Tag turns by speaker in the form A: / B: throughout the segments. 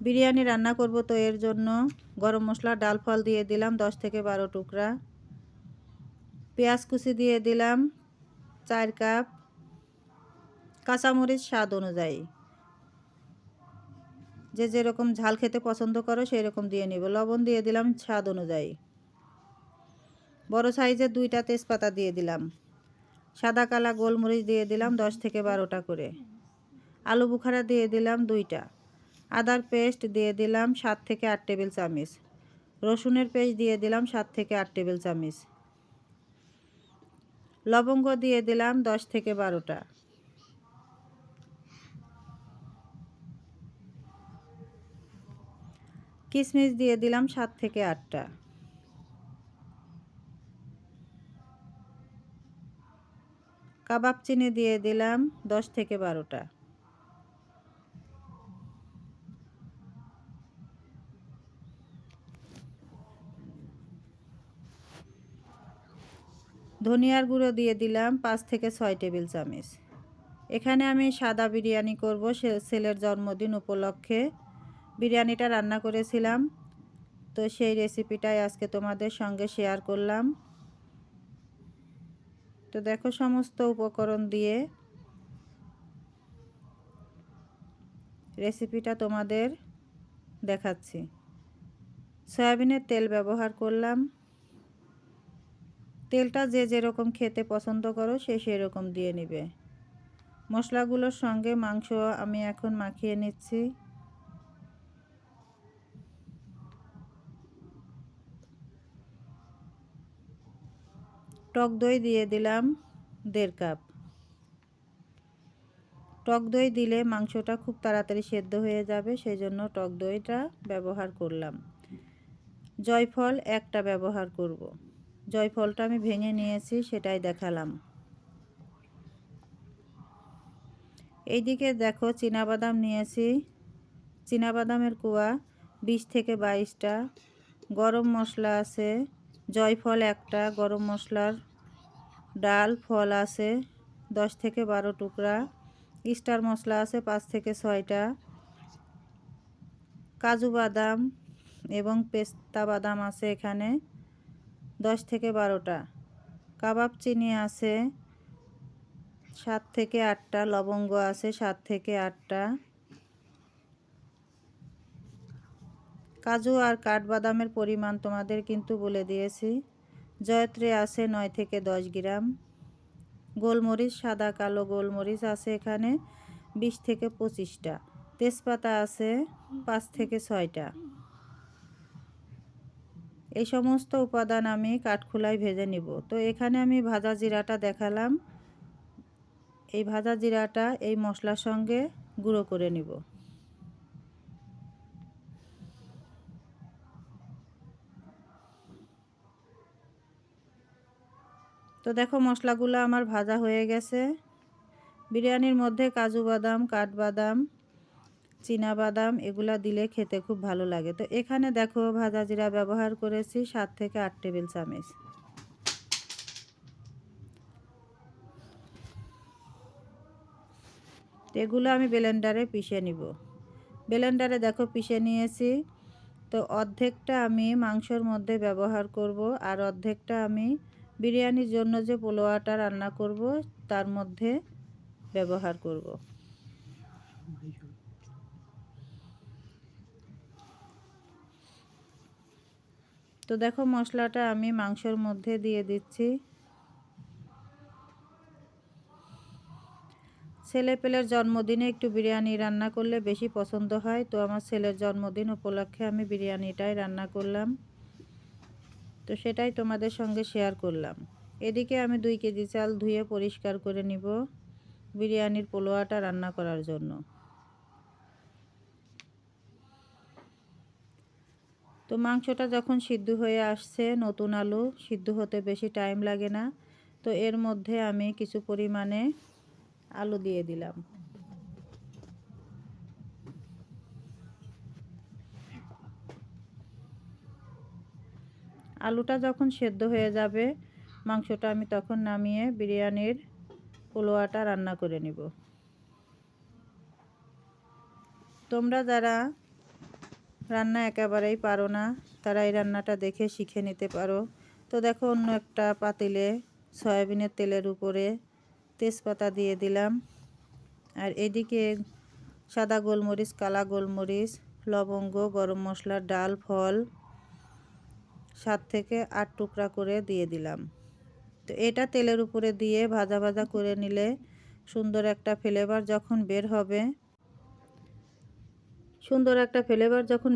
A: বিরিয়ানি রান্না করব, তো এর জন্য গরম মশলা ডাল ফল দিয়ে দিলাম 10 থেকে 12 টুকরা। পেঁয়াজ কুচি দিয়ে দিলাম 4 কাপ। কাঁচামরিচ স্বাদ অনুযায়ী, যে যেরকম ঝাল খেতে পছন্দ করো সেই রকম দিয়ে নিব। লবণ দিয়ে দিলাম স্বাদ অনুযায়ী। বড় সাইজের 2টা তেজপাতা দিয়ে দিলাম। সাদা কালা গোলমরিচ দিয়ে দিলাম 10 থেকে 12টা করে। আলু বুখারা দিয়ে দিলাম 2টা। আদার পেস্ট দিয়ে দিলাম 7 থেকে 8 টেবিল চামচ। রসুনের পেস্ট দিয়ে দিলাম 7 থেকে 8 টেবিল চামচ। লবঙ্গ দিয়ে দিলাম 10 থেকে 12টা। কিশমিশ দিয়ে দিলাম 7 থেকে 8টা। কাবাব চিনি দিয়ে দিলাম 10 থেকে 12টা। ধনিয়ার গুঁড়ো দিয়ে দিলাম 5 থেকে 6 টেবিল চামচ। এখানে আমি সাদা বিরিয়ানি করব, ছেলের জন্মদিন উপলক্ষে বিরিয়ানিটা রান্না করেছিলাম, তো সেই রেসিপিটাই আজকে তোমাদের সঙ্গে শেয়ার করলাম। তো দেখো সমস্ত উপকরণ দিয়ে রেসিপিটা তোমাদের দেখাচ্ছি। সয়াবিনের তেল ব্যবহার করলাম। তেলটা যে যেরকম খেতে পছন্দ করো সে সেরকম দিয়ে নিবে। মশলাগুলোর সঙ্গে মাংস আমি এখন মাখিয়ে নিচ্ছি। টক দই দিয়ে দিলাম 1.5 কাপ। টক দই দিলে মাংসটা খুব তাড়াতাড়ি সেদ্ধ হয়ে যাবে, সেই জন্য টক দইটা ব্যবহার করলাম। জয়ফল 1টা ব্যবহার করব। জয়ফলটা আমি ভেঙে নিয়েছি, সেটাই দেখালাম। এইদিকে দেখো চীনাবাদাম নিয়েছি। চীনাবাদামের কুয়া 20 থেকে 22টা। গরম মশলা আছে জয়ফল 1টা। গরম মশলার ডাল ফল আছে 10 থেকে 12 টুকরা। স্টার মশলা আছে 5 থেকে 6টা। কাজু বাদাম এবং পেস্তা বাদাম আছে এখানে 10 থেকে 12টা। কাবাব চিনি আছে 7 থেকে 8টা। লবঙ্গ আছে 7 থেকে 8টা। কাজু আর কাঠবাদামের পরিমাণ তোমাদের কিন্তু বলে দিয়েছি। জয়ত্রী আছে 9 থেকে 10 গ্রাম। গোলমরিচ সাদা কালো গোলমরিচ আছে এখানে 20 থেকে 25টা। তেজপাতা আছে 5 থেকে 6টা। এই সমস্ত উপাদান আমি কাঠখোলায় ভেজে নিব। তো এখানে আমি ভাজা জিরাটা দেখালাম। এই ভাজা জিরাটা এই মশলার সঙ্গে গুঁড়ো করে নিব। তো দেখো মশলাগুলো আমার ভাজা হয়ে গেছে। বিরিয়ানির মধ্যে কাজু বাদাম কাঠবাদাম চীনাবাদাম এগুলা দিলে খেতে খুব ভালো লাগে। তো এখানে দেখো ভাজা জিরা ব্যবহার করেছি 7 থেকে 8 টেবিল চামচ। এগুলো আমি ব্লেন্ডারে পিষে নিব। ব্লেন্ডারে দেখো পিষে নিয়েছি। তো অর্ধেকটা আমি মাংসর মধ্যে ব্যবহার করব, আর অর্ধেকটা আমি বিরিয়ানির জন্য যে পোলাওটা রান্না করব তার মধ্যে ব্যবহার করব। তো দেখো মশলাটা আমি মাংসের মধ্যে দিয়ে দিচ্ছি। ছেলেপেলের জন্মদিনে একটু বিরিয়ানি রান্না করলে বেশি পছন্দ হয়, তো আমার ছেলের জন্মদিন উপলক্ষে আমি বিরিয়ানিটাই রান্না করলাম, তো সেটাই তোমাদের সঙ্গে শেয়ার করলাম। এদিকে আমি 2 কেজি চাল ধুয়ে পরিষ্কার করে নিব বিরিয়ানির পোলাওটা রান্না করার জন্য। তো মাংসটা যখন সিদ্ধ হয়ে আসছে, নতুন আলু সিদ্ধ হতে বেশি টাইম লাগে না, তো এর মধ্যে আমি কিছু পরিমাণে আলু দিয়ে দিলাম। আলুটা যখন সেদ্ধ হয়ে যাবে মাংসটা আমি তখন নামিয়ে বিরিয়ানির পোলাওটা রান্না করে নিব। তোমরা যারা রান্না একেবারেই পারো না, তারা এই রান্নাটা দেখে শিখে নিতে পারো। তো দেখো অন্য একটা পাতিলে সয়াবিনের তেলের উপরে তেজপাতা দিয়ে দিলাম, আর এদিকে সাদা গোলমরিচ, কালা গোলমরিচ, লবঙ্গ, গরম মশলা, ডাল, ফল 7 থেকে 8 টুকরা করে দিয়ে দিলাম। তো এটা তেলের উপরে দিয়ে ভাজা ভাজা করে নিলে সুন্দর একটা ফ্লেভার যখন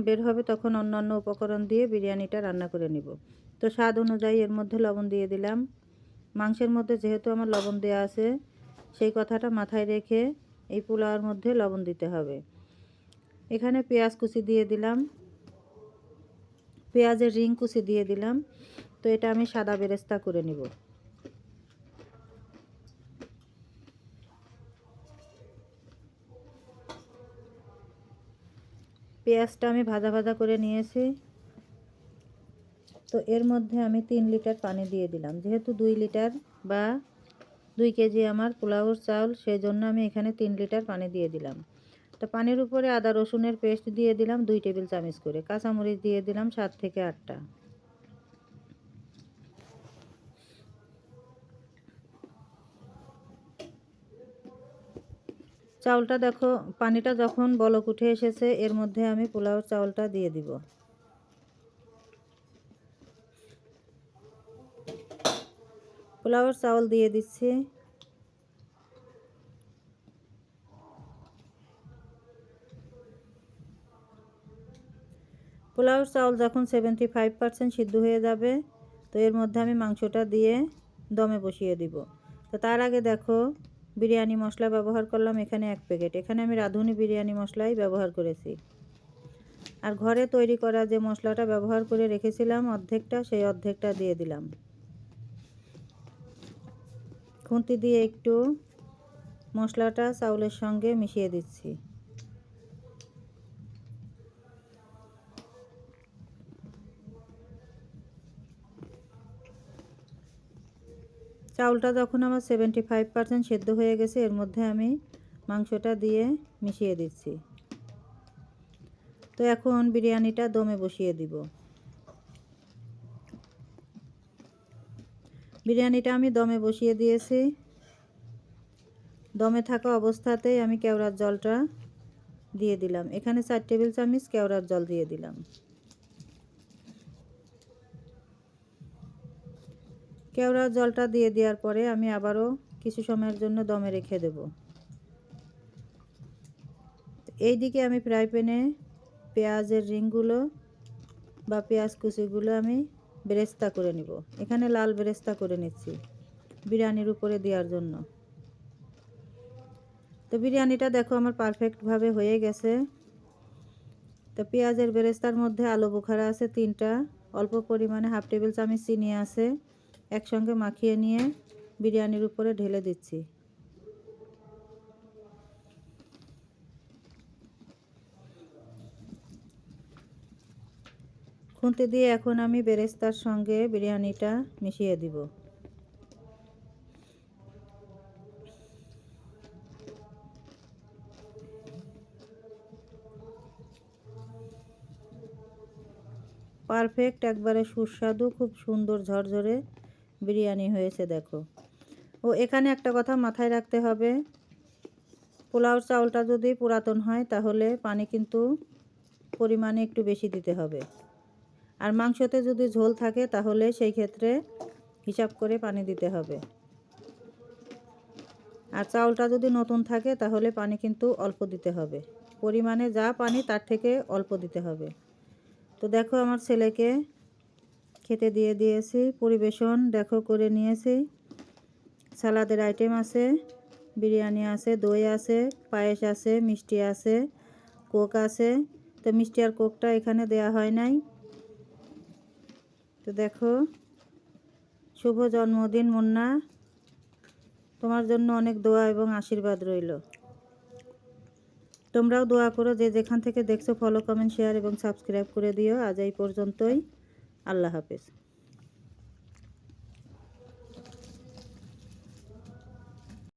A: বের হবে, তখন অন্যান্য উপকরণ দিয়ে বিরিয়ানিটা রান্না করে নিব। তো স্বাদ অনুযায়ী এর মধ্যে লবণ দিয়ে দিলাম। মাংসের মধ্যে যেহেতু আমার লবণ দেওয়া আছে, সেই কথাটা মাথায় রেখে এই পোলাওর মধ্যে লবণ দিতে হবে। এখানে পেঁয়াজ কুচি দিয়ে দিলাম, পেঁয়াজের রিং কুচি দিয়ে দিলাম। তো এটা আমি সাদা বেরেস্তা করে নিব। পেঁয়াজটা আমি ভাজা ভাজা করে নিয়েছি। তো এর মধ্যে আমি 3 লিটার পানি দিয়ে দিলাম। যেহেতু 2 লিটার বা 2 কেজি আমার পোলাওর চাউল, সেই জন্য আমি এখানে 3 লিটার পানি দিয়ে দিলাম। তো পানির উপরে আদা রসুনের পেস্ট দিয়ে দিলাম 2 টেবিল চামচ করে। কাঁচামরিচ দিয়ে দিলাম 7 থেকে 8টা। চাউলটা দেখো, পানিটা যখন বলক উঠে এসেছে, এর মধ্যে আমি পোলাওর চাউলটা দিয়ে দিব। পোলাওর চাউল দিয়ে দিচ্ছি। পোলাওর চাউল যখন 75% সিদ্ধ হয়ে যাবে, তো এর মধ্যে আমি মাংসটা দিয়ে দমে বসিয়ে দিব। তো তার আগে দেখো বিরিয়ানি মশলা ব্যবহার করলাম এখানে 1 প্যাকেট। এখানে আমি রাঁধুনি বিরিয়ানি মশলাই ব্যবহার করেছি। আর ঘরে তৈরি করা যে মশলাটা ব্যবহার করে রেখেছিলাম অর্ধেকটা, সেই অর্ধেকটা দিয়ে দিলাম। খুন্তি দিয়ে একটু মশলাটা চাউলের সঙ্গে মিশিয়ে দিচ্ছি। চাউলটা যখন আমার 75% সেদ্ধ হয়ে গেছে, এর মধ্যে আমি মাংসটা দিয়ে মিশিয়ে দিচ্ছি। তো এখন বিরিয়ানিটা দমে বসিয়ে দিব। বিরিয়ানিটা আমি দমে বসিয়ে দিয়েছি। দমে থাকা অবস্থাতেই আমি কেওড়ার জলটা দিয়ে দিলাম। এখানে 4 টেবিল চামচ কেওড়ার জল দিয়ে দিলাম। কেওড়ার জলটা দিয়ে দেওয়ার পরে আমি আবারও কিছু সময়ের জন্য দমে রেখে দেব। এইদিকে আমি ফ্রাই প্যানে পেঁয়াজের রিংগুলো বা পেঁয়াজ কুচিগুলো আমি বেরেস্তা করে নিব। এখানে লাল বেরেস্তা করে নিচ্ছি বিরিয়ানির উপরে দেওয়ার জন্য। তো বিরিয়ানিটা দেখো আমার পারফেক্টভাবে হয়ে গেছে। তো পেঁয়াজের বেরেস্তার মধ্যে আলু বোখারা আছে 3টা, অল্প পরিমাণে 1/2 টেবিল চামচ চিনি আছে। একসঙ্গে মাখিয়ে নিয়ে বিরিয়ানির উপরে ঢেলে দিচ্ছি। খুন্তি দিয়ে এখন আমি বেরেস্তার সঙ্গে বিরিয়ানিটা মিশিয়ে দিব। পারফেক্ট, একবারে সুস্বাদু, খুব সুন্দর ঝরঝরে বিরিয়ানি হয়েছে দেখো। ও এখানে একটা কথা মাথায় রাখতে হবে, পোলাওর চাউলটা যদি পুরাতন হয় তাহলে পানি কিন্তু পরিমাণে একটু বেশি দিতে হবে। আর মাংসতে যদি ঝোল থাকে তাহলে সেই ক্ষেত্রে হিসাব করে পানি দিতে হবে। আর চাউলটা যদি নতুন থাকে তাহলে পানি কিন্তু অল্প দিতে হবে। পরিমাণে যা পানি তার থেকে অল্প দিতে হবে। তো দেখো আমার ছেলেকে খেতে দিয়ে দিয়েছি। পরিবেশন দেখো করে নিয়েছি। সালাদের আইটেম আছে, বিরিয়ানি আছে, দই আছে, পায়েস আছে, মিষ্টি আছে, কোক আছে। তো মিষ্টি আর কোকটা এখানে দেয়া হয় নাই। তো দেখো, শুভ জন্মদিন মুন্না, তোমার জন্য অনেক দোয়া এবং আশীর্বাদ রইল। তোমরাও দোয়া করো, যে যেখান থেকে দেখছো ফলো, কমেন্ট, শেয়ার এবং সাবস্ক্রাইব করে দিও। আজ এই পর্যন্তই। আল্লাহ হাফেজ।